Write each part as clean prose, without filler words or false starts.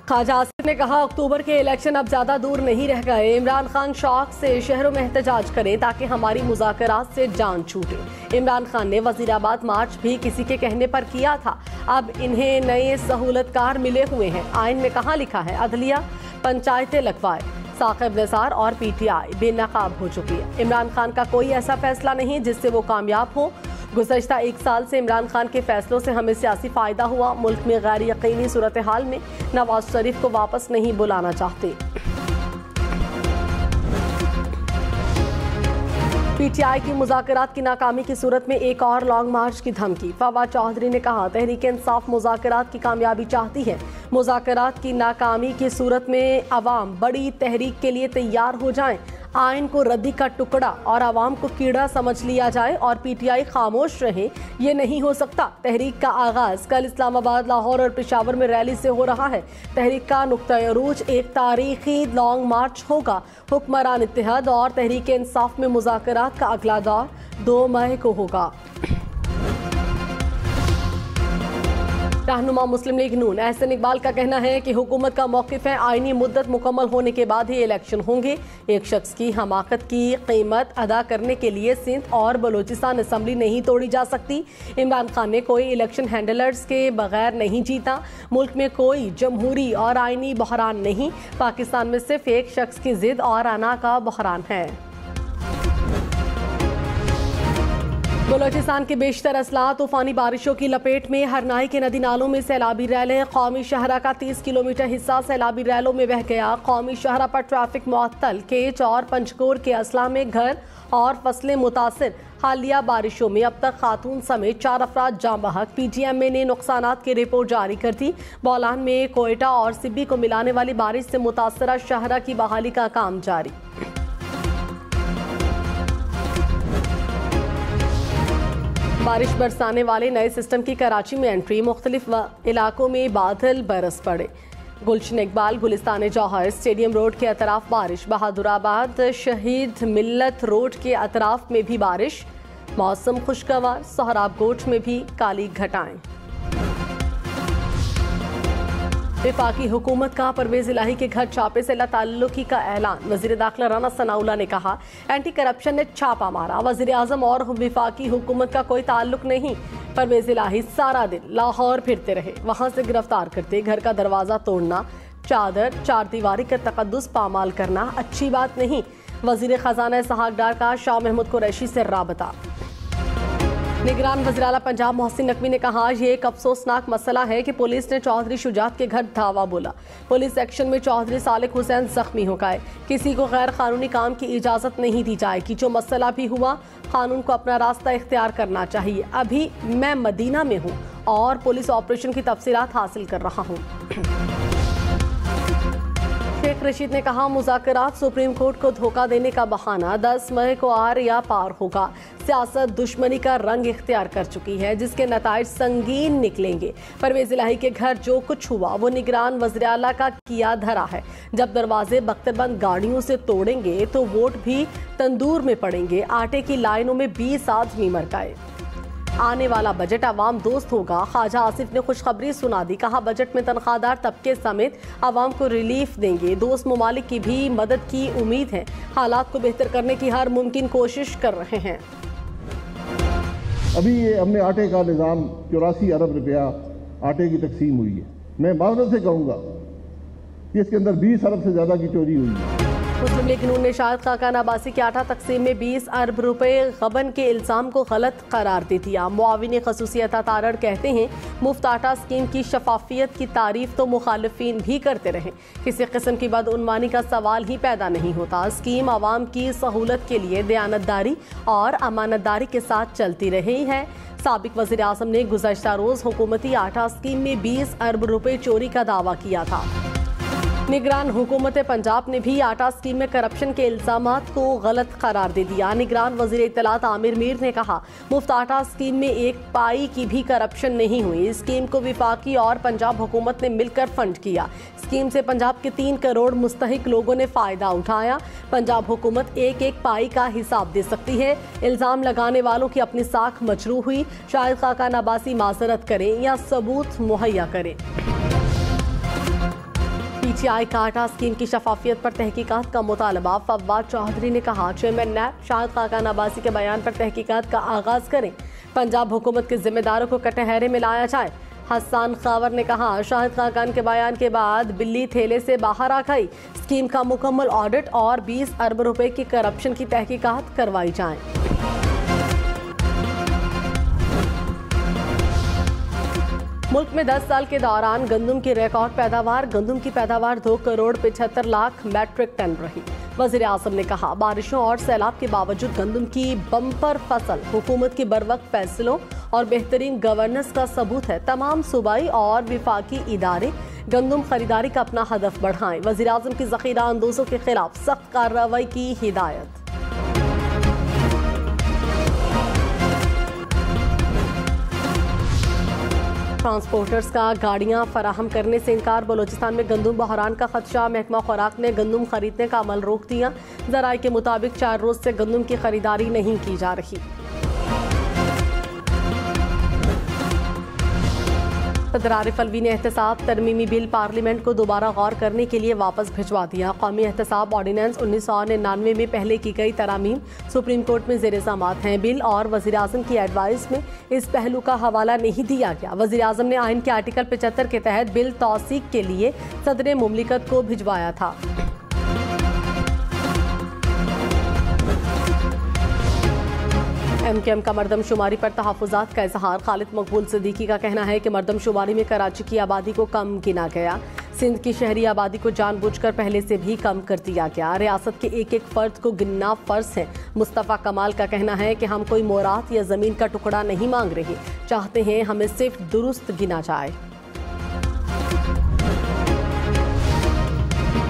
ख्वाजा आसिफ ने कहा, अक्टूबर के इलेक्शन अब ज्यादा दूर नहीं रह गए। इमरान खान शौक से शहरों में एहतजाज करें ताकि हमारी मुज़ाकरात से जान छूटे। इमरान खान ने वजीराबाद मार्च भी किसी के कहने पर किया था। अब इन्हें नए सहूलतकार मिले हुए हैं। आइन में कहाँ लिखा है अदलिया पंचायतें लगवाए। साकिब निसार और PTI बेनकाब हो चुकी है। इमरान खान का कोई ऐसा फैसला नहीं जिससे वो कामयाब हो। गुज़श्ता 1 साल से इमरान खान के फैसलों से हमें सियासी फ़ायदा हुआ। मुल्क में गैर यकीनी सूरत हाल में नवाज शरीफ को वापस नहीं बुलाना चाहते। PTI की मुज़ाकरात की नाकामी की सूरत में एक और लॉन्ग मार्च की धमकी। फवाद चौधरी ने कहा, तहरीक इंसाफ मुज़ाकरात की कामयाबी चाहती है। मुज़ाकरात की नाकामी की सूरत में अवाम बड़ी तहरीक के लिए तैयार हो जाएं। आइन को रद्दी का टुकड़ा और आवाम को कीड़ा समझ लिया जाए और PTI खामोश रहे, ये नहीं हो सकता। तहरीक का आगाज कल इस्लामाबाद, लाहौर और पेशावर में रैली से हो रहा है। तहरीक का नुक्ता अरूज एक तारीखी लॉन्ग मार्च होगा। हुक्मरान इत्तेहाद और तहरीक इंसाफ में मुज़ाकरात का अगला दौर 2 मई को होगा। रहनुमा मुस्लिम लीग नून एहसन इकबाल का कहना है कि हुकूमत का मौक़िफ़ है आईनी मुद्दत मुकम्मल होने के बाद ही इलेक्शन होंगे। एक शख्स की हमाकत की कीमत अदा करने के लिए सिंध और बलूचिस्तान असम्बली नहीं तोड़ी जा सकती। इमरान खान ने कोई इलेक्शन हैंडलर्स के बगैर नहीं जीता। मुल्क में कोई जमहूरी और आईनी बहरान नहीं, पाकिस्तान में सिर्फ एक शख्स की जिद और अना का बहरान है। बलूचिस्तान के बेशतर अजला तूफानी बारिशों की लपेट में। हरनाई के नदी नालों में सैलाबी रैलें। कौमी शहरा का 30 किलोमीटर हिस्सा सैलाबी रैलों में बह गया। कौमी शहरा पर ट्रैफिक मुअत्तल। केच और पंचकोर के अजला में घर और फसलें मुतासिर। हालिया बारिशों में अब तक खातून समेत 4 अफराद जाँ बहक। PTM ने नुकसानात की रिपोर्ट जारी कर दी। बोलान में कोयटा और सिब्बी को मिलाने वाली बारिश से मुतासरा शहरा की बहाली का काम जारी। बारिश बरसाने वाले नए सिस्टम की कराची में एंट्री। मुख्तलिफ इलाकों में बादल बरस पड़े। गुलशन इकबाल गुलिस्तान जौहर स्टेडियम रोड के अतराफ बारिश। बहादुराबाद शहीद मिल्लत रोड के अतराफ में भी बारिश। मौसम खुशगवार। सोहराब गोट में भी काली घटाएं। वफाकी हुकूमत का परवेज इलाही के घर छापे से लाताल्लुकी का ऐलान। वजीर दाखिला राना सनाउल्लाह ने कहा, एंटी करप्शन ने छापा मारा। वजीर आजम और वफाकी हुकूमत का कोई ताल्लुक नहीं। परवेज इलाही सारा दिन लाहौर फिरते रहे, वहां से गिरफ्तार करते। घर का दरवाजा तोड़ना, चादर चारदीवारी का तकद्दुस पामाल करना अच्छी बात नहीं। वजीर खजाना इसहाक डार का शाह महमूद कुरैशी से राबता। निगरान वज़ीर-ए-आला पंजाब मोहसिन नकवी ने कहा, यह एक अफसोसनाक मसला है कि पुलिस ने चौधरी शुजात के घर धावा बोला। पुलिस एक्शन में चौधरी सालिक हुसैन जख्मी हो गए। किसी को गैर कानूनी काम की इजाज़त नहीं दी जाएगी। जो मसला भी हुआ, कानून को अपना रास्ता इख्तियार करना चाहिए। अभी मैं मदीना में हूँ और पुलिस ऑपरेशन की तफसीलात हासिल कर रहा हूँ। शेख रशीद ने कहा, मुज़ाकरात सुप्रीम कोर्ट को धोखा देने का बहाना। 10 मई को आर या पार होगा। सियासत दुश्मनी का रंग इख्तियार कर चुकी है, जिसके नताइज संगीन निकलेंगे। परवेज इलाही के घर जो कुछ हुआ वो निगरान वज़ीर-ए-आला का किया धरा है। जब दरवाजे बख्तरबंद गाड़ियों से तोड़ेंगे तो वोट भी तंदूर में पड़ेंगे। आटे की लाइनों में 20 आदमी मर गए। आने वाला बजट अवाम दोस्त होगा। ख्वाजा आसिफ ने खुशखबरी सुना दी। कहा, बजट में तनख्वाहदार तबके समेत अवाम को रिलीफ देंगे। दोस्त ममालिक की भी मदद की उम्मीद है। हालात को बेहतर करने की हर मुमकिन कोशिश कर रहे हैं। अभी ये हमने आटे का निज़ाम 84 अरब रुपया आटे की तकसीम हुई है। मैं माजरत से कहूँगा कि इसके अंदर 20 अरब से ज़्यादा की चोरी हुई है। मुस्लिम लीग नून ने शाहिद खाकान अब्बासी के आटा तकसीम में 20 अरब रुपए गबन के इल्ज़ाम को गलत करार दे दिया। मुआविन खसूसियत तारड़ कहते हैं, मुफ्त आटा स्कीम की शफाफियत की तारीफ तो मुखालिफिन भी करते रहे। किसी किस्म की बदउनवानी का सवाल ही पैदा नहीं होता। स्कीम आवाम की सहूलत के लिए दयानतदारी और अमानतदारी के साथ चलती रही है। साबिक वज़ीर आज़म ने गुज़श्ता रोज़ हुकूमती आटा स्कीम में 20 अरब रुपए चोरी का दावा किया था। निगरान हुकूमत पंजाब ने भी आटा स्कीम में करप्शन के इल्जामात को गलत करार दे दिया। निगरान वज़ीर इत्तलात आमिर मीर ने कहा, मुफ्त आटा स्कीम में एक पाई की भी करप्शन नहीं हुई। स्कीम को विफाकी और पंजाब हुकूमत ने मिलकर फंड किया। स्कीम से पंजाब के 3 करोड़ मुस्तहिक लोगों ने फायदा उठाया। पंजाब हुकूमत एक एक पाई का हिसाब दे सकती है। इल्जाम लगाने वालों की अपनी साख मजरू हुई। शाहिद खाकान अब्बासी माजरत करें या सबूत मुहैया करें। PTI का आटा स्कीम की शफाफियत पर तहकीकात का मुतालबा। फवाद चौधरी ने कहा, चेयरमैन नैब शाहिद खाकान अब्बासी के बयान पर तहकीकात का आगाज करें। पंजाब हुकूमत के जिम्मेदारों को कटहरे में लाया जाए। हसन खावर ने कहा, शाहिद खाकान के बयान के बाद बिल्ली थैले से बाहर आ गई। स्कीम का मुकम्मल ऑडिट और 20 अरब रुपए की करप्शन की तहकीकात करवाई जाए। मुल्क में 10 साल के दौरान गंदम की रिकॉर्ड पैदावार। गंदम की पैदावार 2 करोड़ 75 लाख मैट्रिक टन रही। वज़ीर आज़म ने कहा, बारिशों और सैलाब के बावजूद गंदम की बम्पर फसल हुकूमत के बरवक्त फैसलों और बेहतरीन गवर्नेंस का सबूत है। तमाम सूबाई और विफाकी इदारे गंदम खरीदारी का अपना हदफ बढ़ाएं। वज़ीर आज़म की ज़ख़ीरा अंदोज़ों के खिलाफ सख्त कार्रवाई की हिदायत। ट्रांसपोर्टर्स का गाड़ियां फराहम करने से इनकार। बलोचिस्तान में गंदम बहरान का खदशा। महकमा खुराक ने गंदम खरीदने का अमल रोक दिया। ज़राए के मुताबिक 4 रोज से गंदम की खरीदारी नहीं की जा रही। सदर आरिफ अलवी ने एहतसाब तरमीमी बिल पार्लियामेंट को दोबारा गौर करने के लिए वापस भिजवा दिया। कौमी एहतसाब ऑर्डिनेंस 1999 में पहले की गई तरामीम सुप्रीम कोर्ट में ज़ेर समाअत हैं। बिल और वज़ीर आज़म की एडवाइस में इस पहलू का हवाला नहीं दिया गया। वज़ीर आज़म ने आइन के आर्टिकल 75 के तहत बिल तौसीक के लिए सदर मुमलिकत को भिजवाया था। MKM का मरदमशुमारी पर तहफ़्फ़ुज़ात का इज़हार। खालिद मकबूल सिद्दीकी का कहना है कि मरदमशुमारी में कराची की आबादी को कम गिना गया। सिंध की शहरी आबादी को जानबूझकर पहले से भी कम कर दिया गया। रियासत के एक एक फर्द को गिनना फ़र्ज है। मुस्तफ़ा कमाल का कहना है कि हम कोई मोरात या ज़मीन का टुकड़ा नहीं मांग रहे, चाहते हैं हमें सिर्फ दुरुस्त गिना जाए।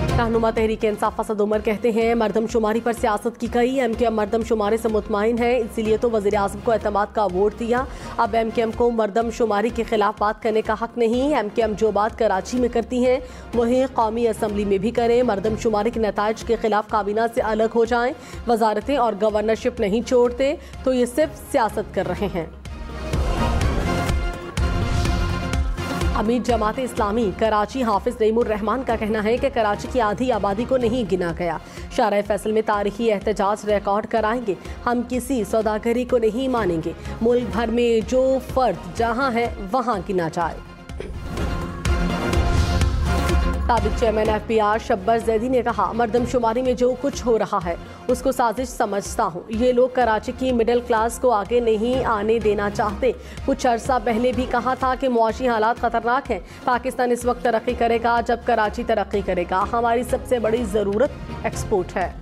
रहनुमा तहरीक इंसाफ असद उमर कहते हैं, मरदमशुमारी पर सियासत की गई। MKM मरदमशुमारी से मुतमईन है, इसीलिए तो वज़ीर आज़म को एतमाद का वोट दिया। अब MKM को मरदमशुमारी के खिलाफ बात करने का हक नहीं। MKM जो बात कराची में करती है वही कौमी असम्बली में भी करें। मरदमशुमारी के नताइज के खिलाफ काबीना से अलग हो जाएं। वजारतें और गवर्नरशिप नहीं छोड़ते तो ये सिर्फ सियासत कर रहे हैं। अमीर जमात इस्लामी कराची हाफिज रहीमुर रहमान का कहना है कि कराची की आधी आबादी को नहीं गिना गया। शारा फैसल में तारीखी एहतजाज रिकॉर्ड कराएंगे। हम किसी सौदागरी को नहीं मानेंगे। मुल्क भर में जो फर्द जहां है वहां गिना जाए। साबिक चेयरमैन FPR शब्बर जैदी ने कहा, मरदमशुमारी में जो कुछ हो रहा है उसको साजिश समझता हूँ। ये लोग कराची की मिडिल क्लास को आगे नहीं आने देना चाहते। कुछ अरसा पहले भी कहा था कि मुआशी हालात खतरनाक हैं। पाकिस्तान इस वक्त तरक्की करेगा जब कराची तरक्की करेगा। हमारी सबसे बड़ी ज़रूरत एक्सपोर्ट है।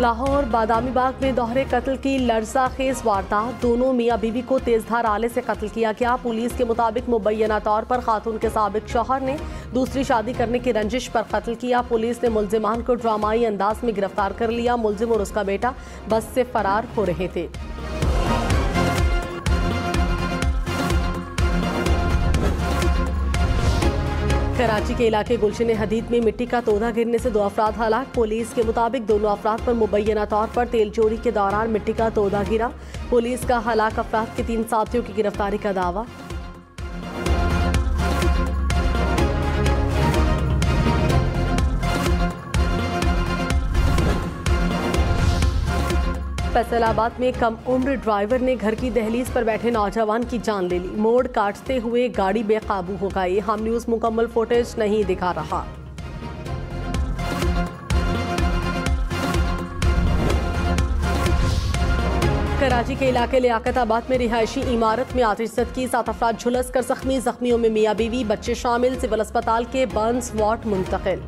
लाहौर बादामी बाग में दोहरे कत्ल की लर्ज़ाखेज़ वारदात। दोनों मियाँ बीवी को तेजधार आले से कत्ल किया गया। पुलिस के मुताबिक मुबैना तौर पर खातून के साबिक शौहर ने दूसरी शादी करने की रंजिश पर कत्ल किया। पुलिस ने मुल्जिमान को ड्रामाई अंदाज में गिरफ्तार कर लिया। मुल्जिम और उसका बेटा बस से फरार हो रहे थे। कराची के इलाके गुलशन हदीद में मिट्टी का तोदा गिरने से 2 अफराद हलाक। पुलिस के मुताबिक दोनों अफराद पर मुबैना तौर पर तेल चोरी के दौरान मिट्टी का तोदा गिरा। पुलिस का हलाक अफराद के 3 साथियों की गिरफ्तारी का दावा। फैसलाबाद में कम उम्र ड्राइवर ने घर की दहलीज पर बैठे नौजवान की जान ले ली। मोड़ काटते हुए गाड़ी बेकाबू हो गई। हम न्यूज़ मुकम्मल फुटेज नहीं दिखा रहा। कराची के इलाके लियाकताबाद में रिहायशी इमारत में आतिशज़दगी। 7 अफराद झुलस कर जख्मी। जख्मियों में मियाँ बीवी बच्चे शामिल। सिविल अस्पताल के बर्न्स वार्ड मुंतकिल।